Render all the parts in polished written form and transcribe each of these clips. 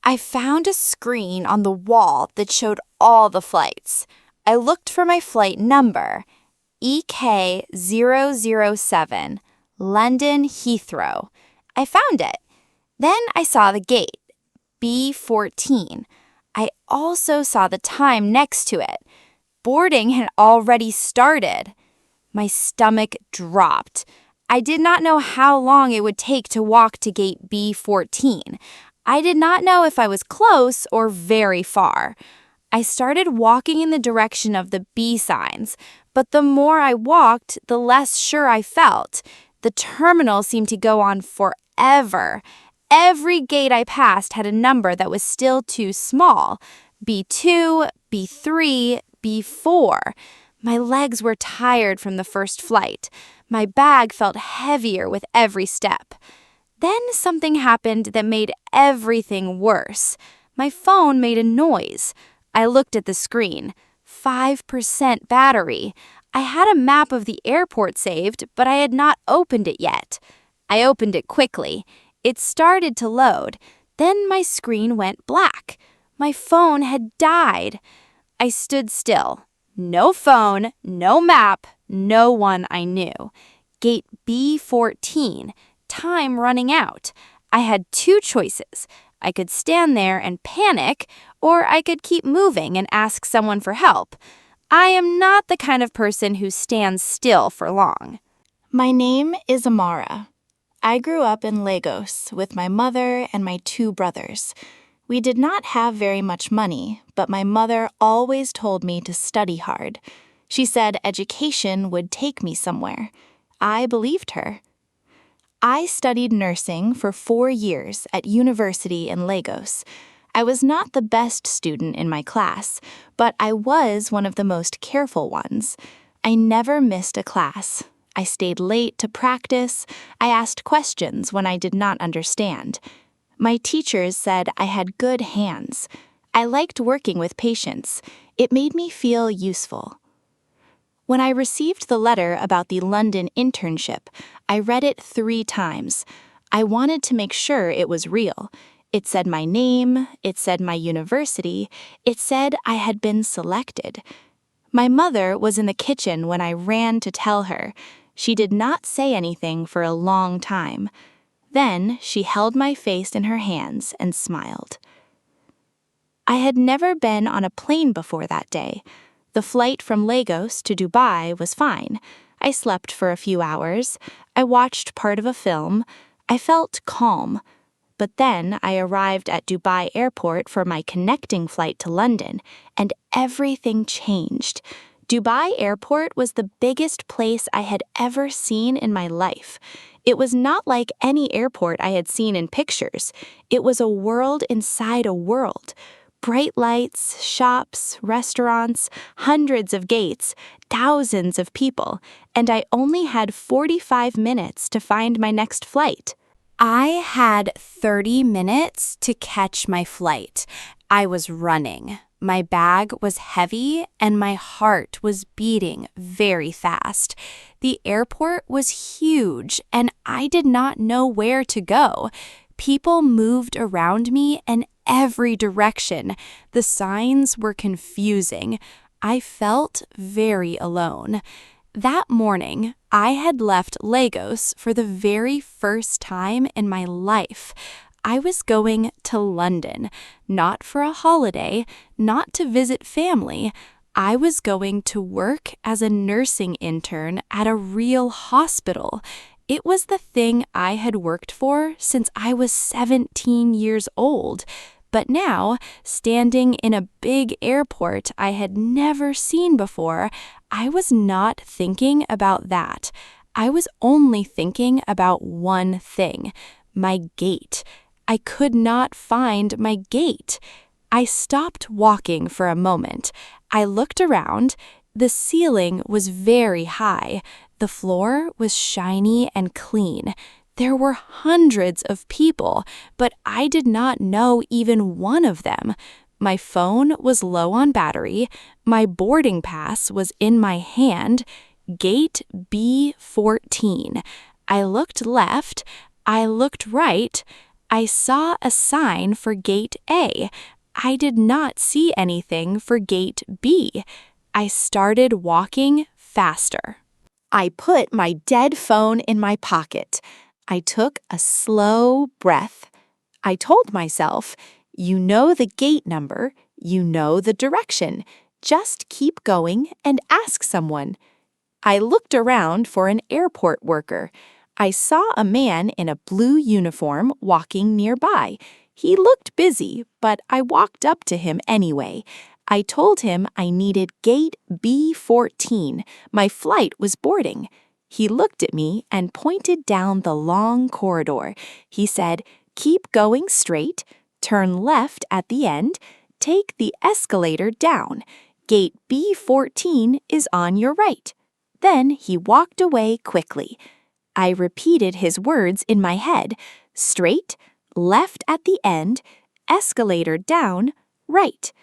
I found a screen on the wall that showed all the flights. I looked for my flight number, EK007, London Heathrow. I found it. Then I saw the gate, B14. I also saw the time next to it. Boarding had already started. My stomach dropped. I did not know how long it would take to walk to gate B14. I did not know if I was close or very far. I started walking in the direction of the B signs, but the more I walked, the less sure I felt. The terminal seemed to go on forever. Every gate I passed had a number that was still too small. B2, B3, B4. My legs were tired from the first flight. My bag felt heavier with every step. Then something happened that made everything worse. My phone made a noise. I looked at the screen. 5% battery. I had a map of the airport saved, but I had not opened it yet. I opened it quickly. It started to load. Then my screen went black. My phone had died. I stood still. No phone, no map, no one I knew. Gate B14. Time running out. I had two choices. I could stand there and panic, or I could keep moving and ask someone for help. I am not the kind of person who stands still for long. My name is Amara. I grew up in Lagos with my mother and my two brothers. We did not have very much money, but my mother always told me to study hard. She said education would take me somewhere. I believed her. I studied nursing for 4 years at university in Lagos. I was not the best student in my class, but I was one of the most careful ones. I never missed a class. I stayed late to practice. I asked questions when I did not understand. My teachers said I had good hands. I liked working with patients. It made me feel useful. When I received the letter about the London internship, I read it 3 times. I wanted to make sure it was real. It said my name, it said my university, it said I had been selected. My mother was in the kitchen when I ran to tell her. She did not say anything for a long time. Then she held my face in her hands and smiled. I had never been on a plane before that day. The flight from Lagos to Dubai was fine. I slept for a few hours. I watched part of a film. I felt calm. But then I arrived at Dubai airport for my connecting flight to London, and everything changed. Dubai airport was the biggest place I had ever seen in my life. It was not like any airport I had seen in pictures. It was a world inside a world. Bright lights, shops, restaurants, hundreds of gates, thousands of people, and I only had 45 minutes to find my next flight. I had 30 minutes to catch my flight. I was running. My bag was heavy and my heart was beating very fast. The airport was huge and I did not know where to go. People moved around me in every direction. The signs were confusing. I felt very alone. That morning, I had left Lagos for the very first time in my life. I was going to London, not for a holiday, not to visit family. I was going to work as a nursing intern at a real hospital. It was the thing I had worked for since I was 17 years old. But now, standing in a big airport I had never seen before, I was not thinking about that. I was only thinking about one thing, my gate. I could not find my gate. I stopped walking for a moment. I looked around. The ceiling was very high. The floor was shiny and clean. There were hundreds of people, but I did not know even one of them. My phone was low on battery. My boarding pass was in my hand. Gate B14. I looked left. I looked right. I saw a sign for Gate A. I did not see anything for Gate B. I started walking faster. I put my dead phone in my pocket. I took a slow breath. I told myself, you know the gate number, you know the direction. Just keep going and ask someone. I looked around for an airport worker. I saw a man in a blue uniform walking nearby. He looked busy, but I walked up to him anyway. I told him I needed gate B14. My flight was boarding. He looked at me and pointed down the long corridor. He said, keep going straight, turn left at the end, take the escalator down. Gate B14 is on your right. Then he walked away quickly. I repeated his words in my head. Straight, left at the end, escalator down, right.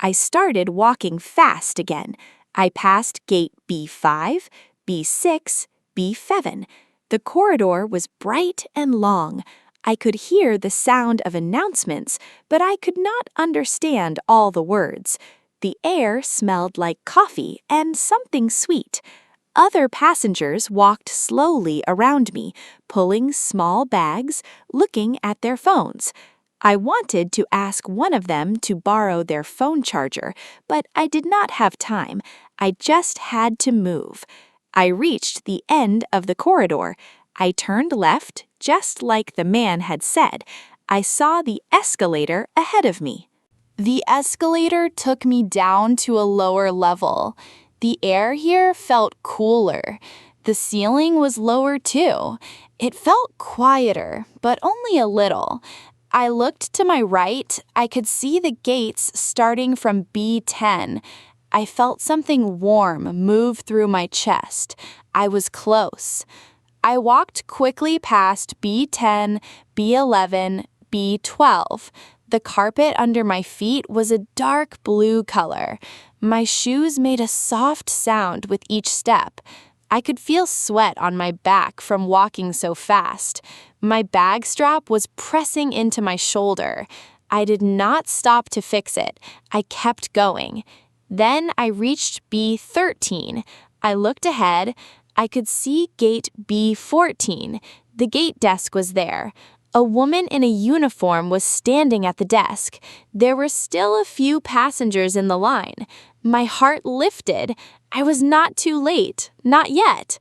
I started walking fast again. I passed gate B5, B6, B7. The corridor was bright and long. I could hear the sound of announcements, but I could not understand all the words. The air smelled like coffee and something sweet. Other passengers walked slowly around me, pulling small bags, looking at their phones. I wanted to ask one of them to borrow their phone charger, but I did not have time. I just had to move. I reached the end of the corridor. I turned left, just like the man had said. I saw the escalator ahead of me. The escalator took me down to a lower level. The air here felt cooler. The ceiling was lower too. It felt quieter, but only a little. I looked to my right. I could see the gates starting from B10. I felt something warm move through my chest. I was close. I walked quickly past B10, B11, B12. The carpet under my feet was a dark blue color. My shoes made a soft sound with each step. I could feel sweat on my back from walking so fast. My bag strap was pressing into my shoulder. I did not stop to fix it. I kept going. Then I reached B13. I looked ahead. I could see gate B14. The gate desk was there. A woman in a uniform was standing at the desk. There were still a few passengers in the line. My heart lifted. I was not too late. Not yet.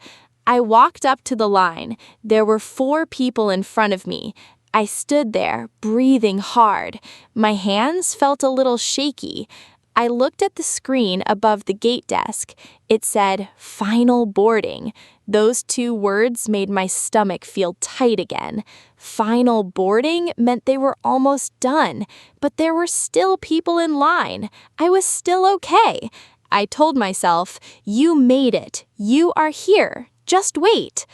I walked up to the line. There were 4 people in front of me. I stood there, breathing hard. My hands felt a little shaky. I looked at the screen above the gate desk. It said, "Final boarding." Those 2 words made my stomach feel tight again. Final boarding meant they were almost done, but there were still people in line. I was still okay. I told myself, you made it. You are here. Just wait.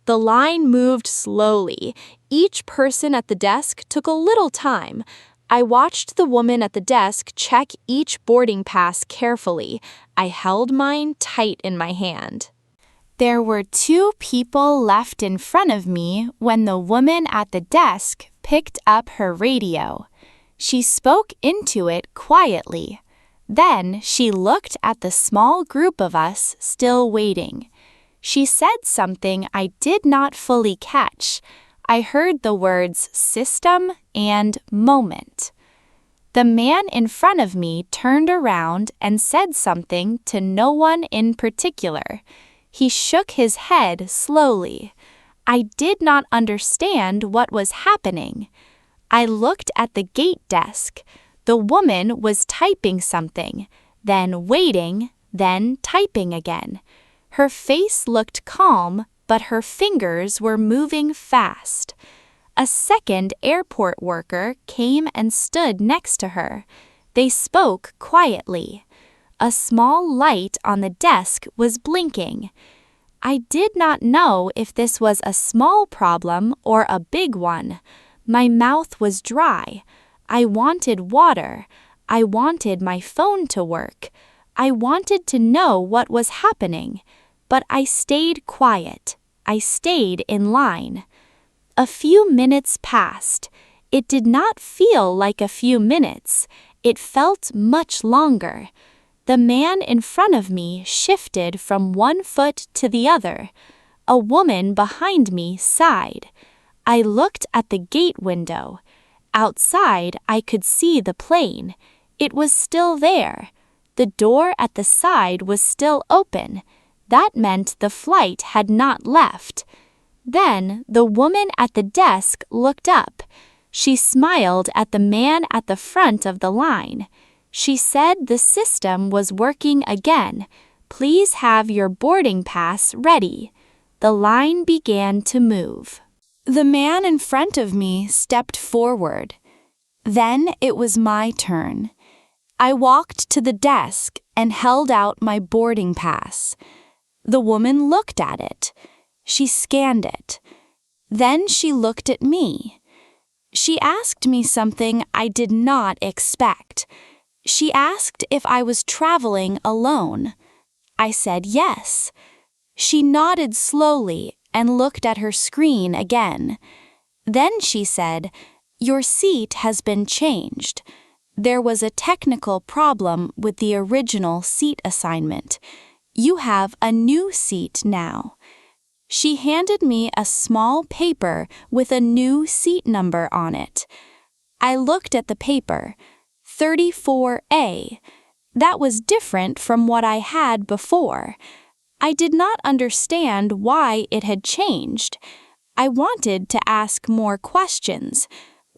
The line moved slowly. Each person at the desk took a little time. I watched the woman at the desk check each boarding pass carefully. I held mine tight in my hand. There were 2 people left in front of me when the woman at the desk picked up her radio. She spoke into it quietly. Then she looked at the small group of us still waiting. She said something I did not fully catch. I heard the words system and moment. The man in front of me turned around and said something to no one in particular. He shook his head slowly. I did not understand what was happening. I looked at the gate desk. The woman was typing something, then waiting, then typing again. Her face looked calm, but her fingers were moving fast. A second airport worker came and stood next to her. They spoke quietly. A small light on the desk was blinking. I did not know if this was a small problem or a big one. My mouth was dry. I wanted water. I wanted my phone to work. I wanted to know what was happening. But I stayed quiet. I stayed in line. A few minutes passed. It did not feel like a few minutes. It felt much longer. The man in front of me shifted from one foot to the other. A woman behind me sighed. I looked at the gate window. Outside, I could see the plane. It was still there. The door at the side was still open. That meant the flight had not left. Then the woman at the desk looked up. She smiled at the man at the front of the line. She said the system was working again. Please have your boarding pass ready. The line began to move. The man in front of me stepped forward. Then it was my turn. I walked to the desk and held out my boarding pass. The woman looked at it. She scanned it. Then she looked at me. She asked me something I did not expect. She asked if I was traveling alone. I said yes. She nodded slowly and looked at her screen again. Then she said, "Your seat has been changed. There was a technical problem with the original seat assignment. You have a new seat now." She handed me a small paper with a new seat number on it. I looked at the paper, 34A. That was different from what I had before. I did not understand why it had changed. I wanted to ask more questions,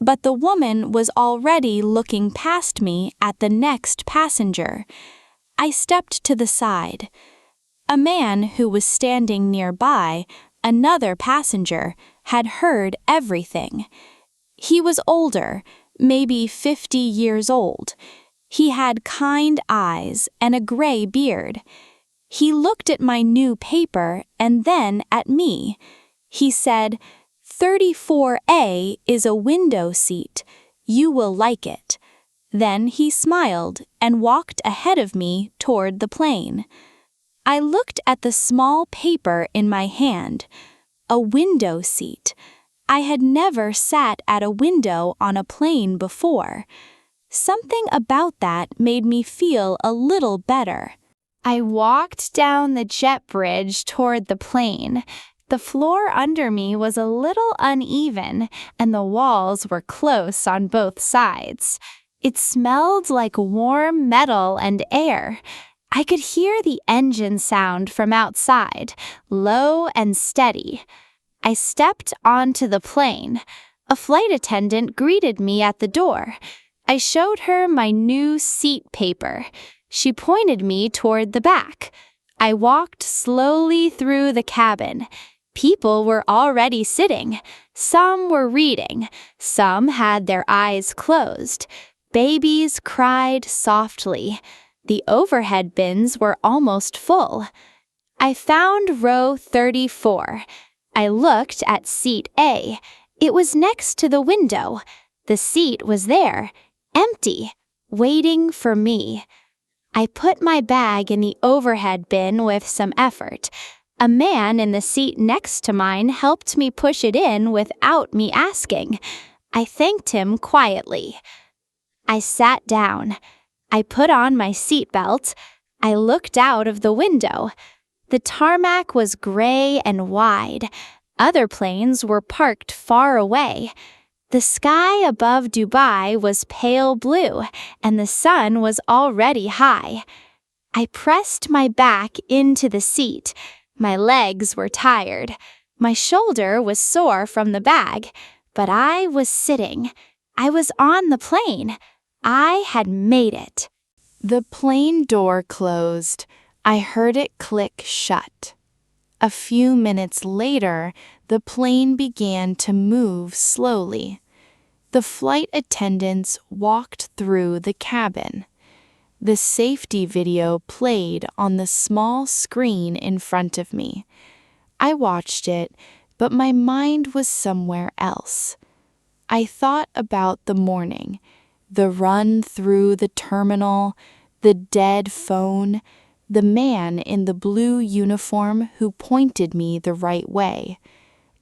but the woman was already looking past me at the next passenger. I stepped to the side. A man who was standing nearby, another passenger, had heard everything. He was older, maybe 50 years old. He had kind eyes and a gray beard. He looked at my new paper and then at me. He said, "34A is a window seat. You will like it." Then he smiled and walked ahead of me toward the plane. I looked at the small paper in my hand. A window seat. I had never sat at a window on a plane before. Something about that made me feel a little better. I walked down the jet bridge toward the plane. The floor under me was a little uneven, and the walls were close on both sides. It smelled like warm metal and air. I could hear the engine sound from outside, low and steady. I stepped onto the plane. A flight attendant greeted me at the door. I showed her my new seat paper. She pointed me toward the back. I walked slowly through the cabin. People were already sitting. Some were reading. Some had their eyes closed. Babies cried softly. The overhead bins were almost full. I found row 34. I looked at seat A. It was next to the window. The seat was there, empty, waiting for me. I put my bag in the overhead bin with some effort. A man in the seat next to mine helped me push it in without me asking. I thanked him quietly. I sat down. I put on my seatbelt. I looked out of the window. The tarmac was gray and wide. Other planes were parked far away. The sky above Dubai was pale blue, and the sun was already high. I pressed my back into the seat. My legs were tired. My shoulder was sore from the bag, but I was sitting. I was on the plane. I had made it. The plane door closed. I heard it click shut. A few minutes later, the plane began to move slowly. The flight attendants walked through the cabin. The safety video played on the small screen in front of me. I watched it, but my mind was somewhere else. I thought about the morning, the run through the terminal, the dead phone, the man in the blue uniform who pointed me the right way.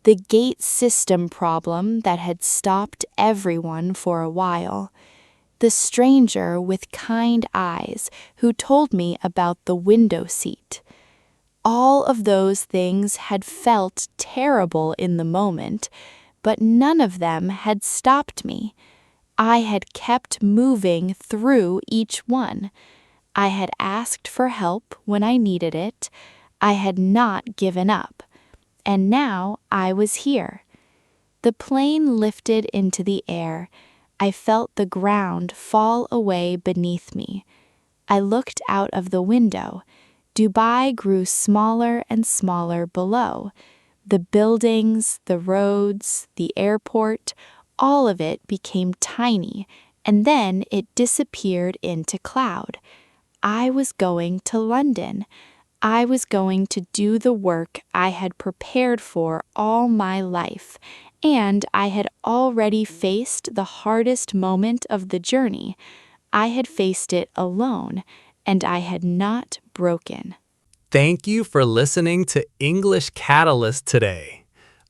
the gate system problem that had stopped everyone for a while, the stranger with kind eyes who told me about the window seat. All of those things had felt terrible in the moment, but none of them had stopped me. I had kept moving through each one. I had asked for help when I needed it. I had not given up. And now I was here. The plane lifted into the air. I felt the ground fall away beneath me. I looked out of the window. Dubai grew smaller and smaller below. The buildings, the roads, the airport, all of it became tiny, and then it disappeared into cloud. I was going to London. I was going to do the work I had prepared for all my life, and I had already faced the hardest moment of the journey. I had faced it alone, and I had not broken. Thank you for listening to English Catalyst today.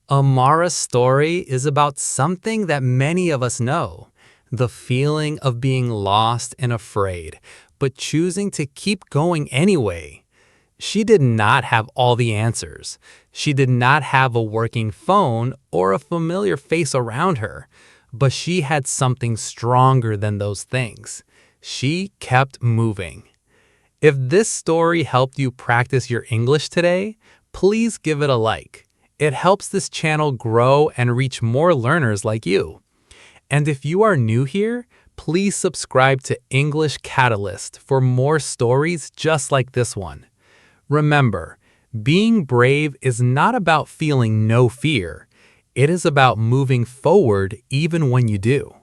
Amara's story is about something that many of us know, the feeling of being lost and afraid, but choosing to keep going anyway. She did not have all the answers. She did not have a working phone or a familiar face around her, but she had something stronger than those things. She kept moving. If this story helped you practice your English today, please give it a like. It helps this channel grow and reach more learners like you. And if you are new here, please subscribe to English Catalyst for more stories just like this one. Remember, being brave is not about feeling no fear. It is about moving forward even when you do.